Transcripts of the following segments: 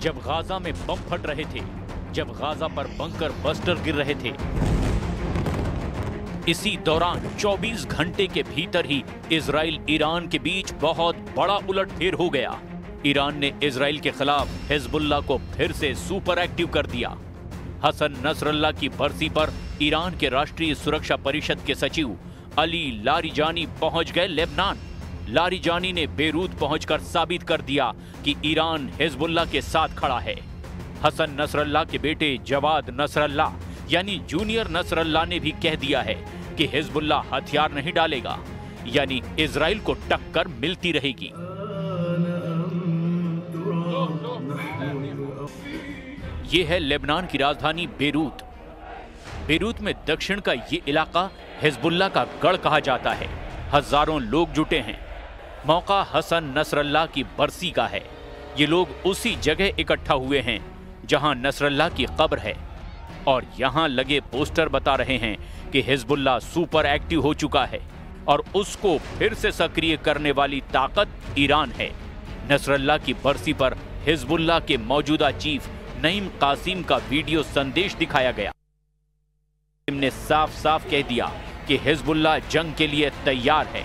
जब गाजा में बम फट रहे थे, जब गाजा पर बंकर बस्टर गिर रहे थे। इसी दौरान 24 घंटे के भीतर ही इजराइल ईरान के बीच बहुत बड़ा उलटफेर हो गया। ईरान ने इजराइल के खिलाफ हिजबुल्लाह को फिर से सुपर एक्टिव कर दिया। हसन नसरल्लाह की बरसी पर ईरान के राष्ट्रीय सुरक्षा परिषद के सचिव अली लारिजानी पहुंच गए लेबनान। लारिजानी ने बेरूत पहुंचकर साबित कर दिया कि ईरान हिजबुल्लाह के साथ खड़ा है। हसन नसरल्लाह के बेटे जवाद नसरल्लाह यानी जूनियर नसरल्लाह ने भी कह दिया है कि हिजबुल्लाह हथियार नहीं डालेगा, यानी इजराइल को टक्कर मिलती रहेगी। ये है लेबनान की राजधानी बेरूत। बेरूत में दक्षिण का ये इलाका हिजबुल्लाह का गढ़ कहा जाता है। हजारों लोग जुटे हैं। मौका हसन नसरल्लाह की बरसी का है। ये लोग उसी जगह इकट्ठा हुए हैं जहां नसरल्लाह की कब्र है, और यहां लगे पोस्टर बता रहे हैं कि हिजबुल्लाह सुपर एक्टिव हो चुका है और उसको फिर से सक्रिय करने वाली ताकत ईरान है। नसरल्लाह की बरसी पर हिजबुल्लाह के मौजूदा चीफ नईम कासिम का वीडियो संदेश दिखाया गया। ने साफ साफ कह दिया कि हिजबुल्लाह जंग के लिए तैयार है।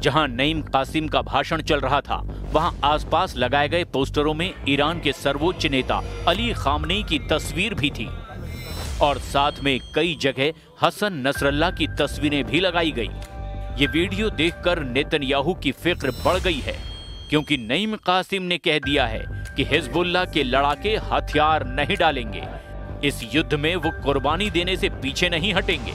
जहां नईम कासिम का भाषण चल रहा था, वहां आसपास लगाए गए पोस्टरों में ईरान के सर्वोच्च नेता अली खामनेई की तस्वीर भी थी, और साथ में कई जगह हसन नसरल्लाह की तस्वीरें भी लगाई गई। ये वीडियो देखकर नेतन्याहू की फिक्र बढ़ गई है, क्योंकि नईम कासिम ने कह दिया है कि हिजबुल्लाह के लड़ाके हथियार नहीं डालेंगे। इस युद्ध में वो कुर्बानी देने से पीछे नहीं हटेंगे।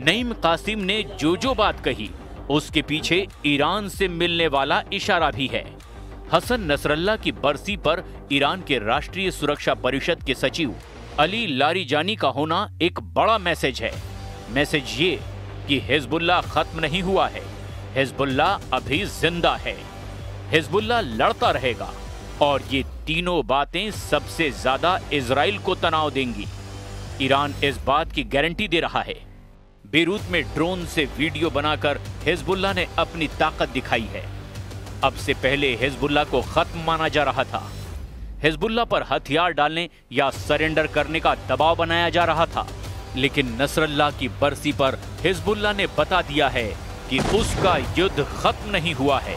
नईम कासिम ने जो बात कही उसके पीछे ईरान से मिलने वाला इशारा भी है। हसन नसरल्लाह की बरसी पर ईरान के राष्ट्रीय सुरक्षा परिषद के सचिव अली लारिजानी का होना एक बड़ा मैसेज है। मैसेज ये कि हिजबुल्लाह खत्म नहीं हुआ है, हिजबुल्लाह अभी जिंदा है, हिजबुल्लाह लड़ता रहेगा, और ये तीनों बातें सबसे ज्यादा इजराइल को तनाव देंगी। ईरान इस बात की गारंटी दे रहा है। बेरूत में ड्रोन से वीडियो बनाकर हिजबुल्लाह ने अपनी ताकत दिखाई है। अब से पहले हिजबुल्लाह को खत्म माना जा रहा था। हिजबुल्लाह पर हथियार डालने या सरेंडर करने का दबाव बनाया जा रहा था, लेकिन नसरल्लाह की बरसी पर हिजबुल्लाह ने बता दिया है कि उसका युद्ध खत्म नहीं हुआ है।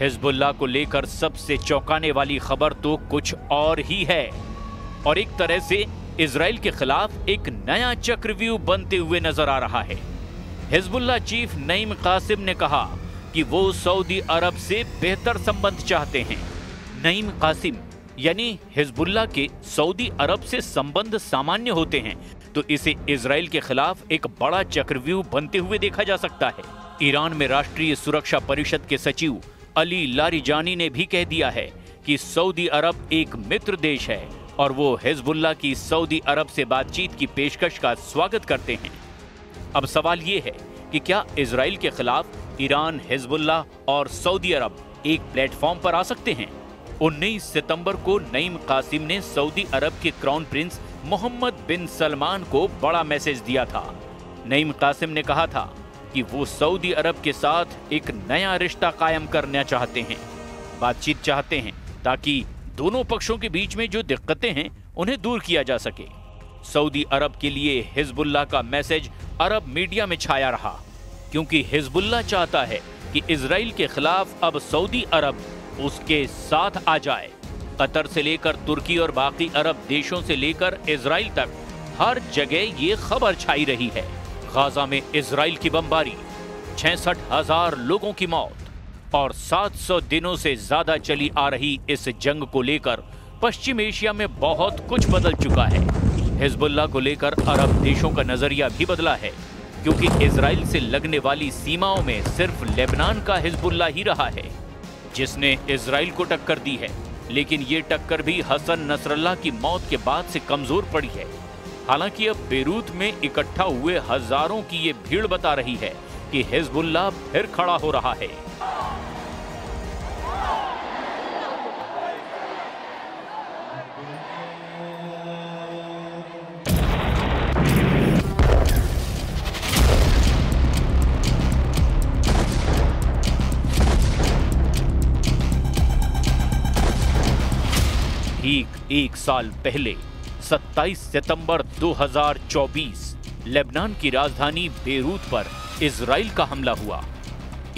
हिजबुल्लाह को लेकर सबसे चौंकाने वाली खबर तो कुछ और ही है, और एक तरह से इजराइल के खिलाफ एक नया चक्रव्यूह बनते हुए नजर आ रहा है। हिजबुल्लाह चीफ नईम कासिम ने कहा कि वो सऊदी अरब से बेहतर संबंध चाहते हैं। नईम कासिम यानी हिजबुल्लाह के सऊदी अरब से संबंध सामान्य होते हैं, तो इसे इजराइल के खिलाफ एक बड़ा चक्रव्यूह बनते हुए देखा जा सकता है। ईरान में राष्ट्रीय सुरक्षा परिषद के सचिव अली लारिजानी ने भी कह दिया है कि सऊदी अरब एक मित्र देश है और वो हिजबुल्लाह की सऊदी अरब से बातचीत की पेशकश का स्वागत करते हैं। अब सवाल ये है कि क्या इजराइल के खिलाफ ईरान, हिजबुल्लाह और सऊदी अरब एक प्लेटफॉर्म पर आ सकते हैं? 19 सितंबर को नईम कासिम ने सऊदी अरब के क्राउन प्रिंस मोहम्मद बिन सलमान को बड़ा मैसेज दिया था। नईम कासिम ने कहा था कि वो सऊदी अरब के साथ एक नया रिश्ता कायम करना चाहते हैं, बातचीत चाहते हैं, ताकि दोनों पक्षों के बीच में जो दिक्कतें हैं उन्हें दूर किया जा सके। सऊदी अरब के लिए हिजबुल्लाह का मैसेज अरब मीडिया में छाया रहा, क्योंकि हिजबुल्लाह चाहता है कि इजराइल के खिलाफ अब सऊदी अरब उसके साथ आ जाए। कतर से लेकर तुर्की और बाकी अरब देशों से लेकर इजराइल तक हर जगह ये खबर छाई रही है। गाजा में इजराइल की बमबारी, 66,000 लोगों की मौत और 700 दिनों से ज्यादा चली आ रही इस जंग को लेकर पश्चिम एशिया में बहुत कुछ बदल चुका है। हिजबुल्लाह को लेकर अरब देशों का नजरिया भी बदला है, क्योंकि इजराइल से लगने वाली सीमाओं में सिर्फ लेबनान का हिजबुल्लाह ही रहा है जिसने इजराइल को टक्कर दी है। लेकिन ये टक्कर भी हसन नसरल्लाह की मौत के बाद से कमजोर पड़ी है। हालांकि अब बेरूत में इकट्ठा हुए हजारों की ये भीड़ बता रही है कि हिजबुल्लाह फिर खड़ा हो रहा है। ठीक एक साल पहले 27 सितंबर 2024 लेबनान की राजधानी बेरूत पर इजराइल का हमला हुआ।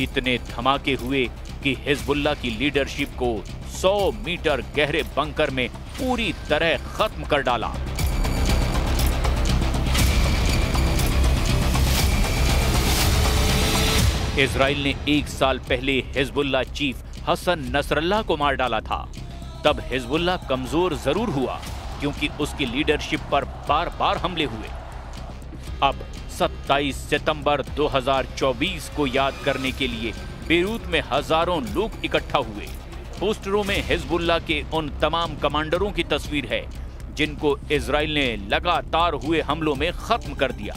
इतने धमाके हुए कि हिजबुल्लाह की लीडरशिप को 100 मीटर गहरे बंकर में पूरी तरह खत्म कर डाला। इजराइल ने एक साल पहले हिजबुल्लाह चीफ हसन नसरल्लाह को मार डाला था। तब हिजबुल्लाह कमजोर जरूर हुआ, क्योंकि उसकी लीडरशिप पर बार बार हमले हुए। अब 27 सितंबर 2024 को याद करने के लिए बेरूत में हजारों लोग इकट्ठा हुए। पोस्टरों में हिजबुल्लाह के उन तमाम कमांडरों की तस्वीर है जिनको इजराइल ने लगातार हुए हमलों में खत्म कर दिया।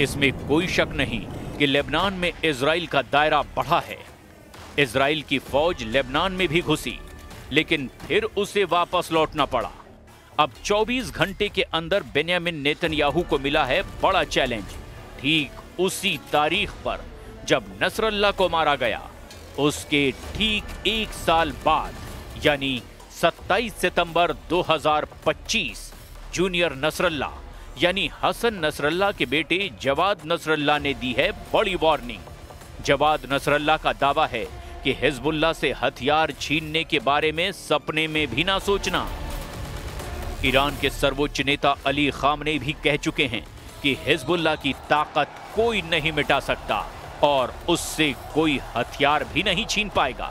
इसमें कोई शक नहीं कि लेबनान में इजराइल का दायरा बढ़ा है। इजराइल की फौज लेबनान में भी घुसी, लेकिन फिर उसे वापस लौटना पड़ा। अब 24 घंटे के अंदर बेन्यामिन नेतन्याहू को मिला है बड़ा चैलेंज। ठीक उसी तारीख पर जब नसरल्लाह को मारा गया, उसके ठीक एक साल बाद यानी 27 सितंबर 2025 जूनियर नसरल्लाह यानी हसन नसरल्लाह के बेटे जवाद नसरल्लाह ने दी है बड़ी वार्निंग। जवाद नसरल्लाह का दावा है कि हिजबुल्लाह से हथियार छीनने के बारे में सपने में भी ना सोचना। ईरान के सर्वोच्च नेता अली खामनेई भी कह चुके हैं कि हिजबुल्लाह की ताकत कोई नहीं मिटा सकता और उससे कोई हथियार भी नहीं छीन पाएगा।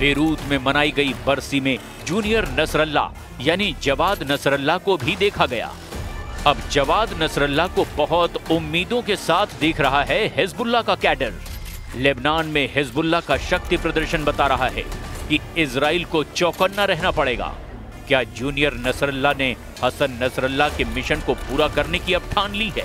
बेरूत में मनाई गई बरसी में जूनियर नसरल्लाह यानी जवाद नसरल्लाह को भी देखा गया। अब जवाद नसरल्लाह को बहुत उम्मीदों के साथ देख रहा है हिजबुल्लाह का कैडर। लेबनान में हिजबुल्लाह का शक्ति प्रदर्शन बता रहा है कि इजराइल को चौकन्ना रहना पड़ेगा। क्या जूनियर नसरल्लाह ने हसन नसरल्लाह के मिशन को पूरा करने की अब ठान ली है?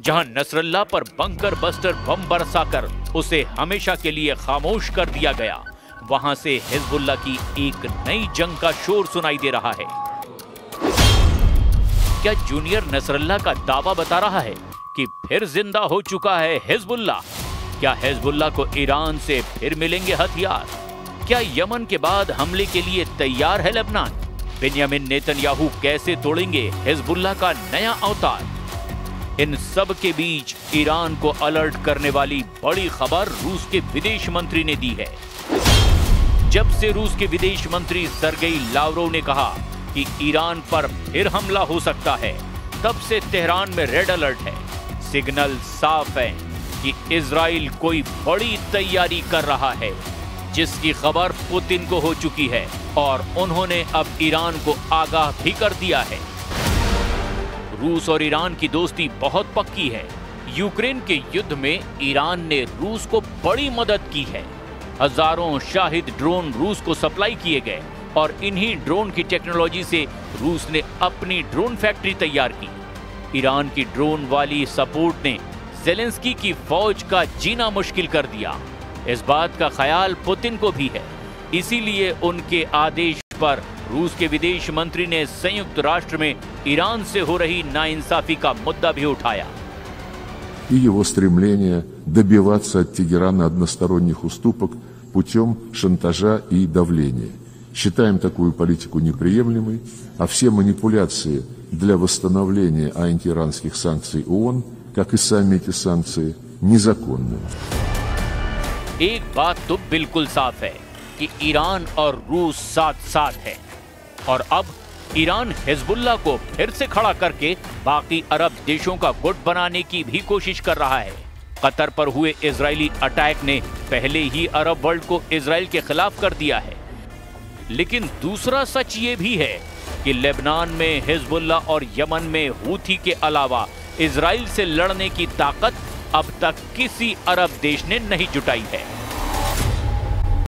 जहां नसरल्लाह पर बंकर बस्टर बम बरसाकर उसे हमेशा के लिए खामोश कर दिया गया, वहां से हिजबुल्लाह की एक नई जंग का शोर सुनाई दे रहा है। क्या जूनियर नसरल्लाह का दावा बता रहा है कि फिर जिंदा हो चुका है हिजबुल्लाह? क्या हिजबुल्लाह को ईरान से फिर मिलेंगे हथियार? क्या यमन के बाद हमले के लिए तैयार है लेबनान? बेन्यामिन नेतन्याहू कैसे तोड़ेंगे हिजबुल्लाह का नया अवतार? इन सब के बीच ईरान को अलर्ट करने वाली बड़ी खबर रूस के विदेश मंत्री ने दी है। जब से रूस के विदेश मंत्री सर्गेई लावरोव ने कहा कि ईरान पर फिर हमला हो सकता है, तब से तेहरान में रेड अलर्ट है। सिग्नल साफ है कि इजराइल कोई बड़ी तैयारी कर रहा है, जिसकी खबर पुतिन को हो चुकी है और उन्होंने अब ईरान को आगाह भी कर दिया है। रूस और ईरान की दोस्ती बहुत पक्की है। यूक्रेन के युद्ध में ईरान ने रूस को बड़ी मदद की है। हजारों शाहिद ड्रोन रूस को सप्लाई किए गए और इन्हीं ड्रोन की टेक्नोलॉजी से रूस ने अपनी ड्रोन फैक्ट्री तैयार की। ईरान की ड्रोन वाली सपोर्ट ने ज़ेलेंस्की की फौज का जीना मुश्किल कर दिया। इस बात का ख्याल पुतिन को भी है, इसीलिए उनके आदेश पर रूस के विदेश मंत्री ने संयुक्त राष्ट्र में ईरान से हो रही नाइंसाफी का मुद्दा भी उठाया। И его стремление добиваться от Тегерана односторонних уступок путем шантажа и давления. Считаем такую политику неприемлемой, а все манипуляции для восстановления антииранских санкций ООН, как и сами эти санкции, незаконными. एक बात तो बिल्कुल साफ है कि ईरान और रूस साथ साथ है और अब ईरान हिजबुल्लाह को फिर से खड़ा करके बाकी अरब देशों का गुट बनाने की भी कोशिश कर रहा है। कतर पर हुए इजरायली अटैक ने पहले ही अरब वर्ल्ड को इजराइल के खिलाफ कर दिया है। लेकिन दूसरा सच ये भी है कि लेबनान में हिजबुल्लाह और यमन में हूथी के अलावा इजराइल से लड़ने की ताकत अब तक किसी अरब देश ने नहीं जुटाई है।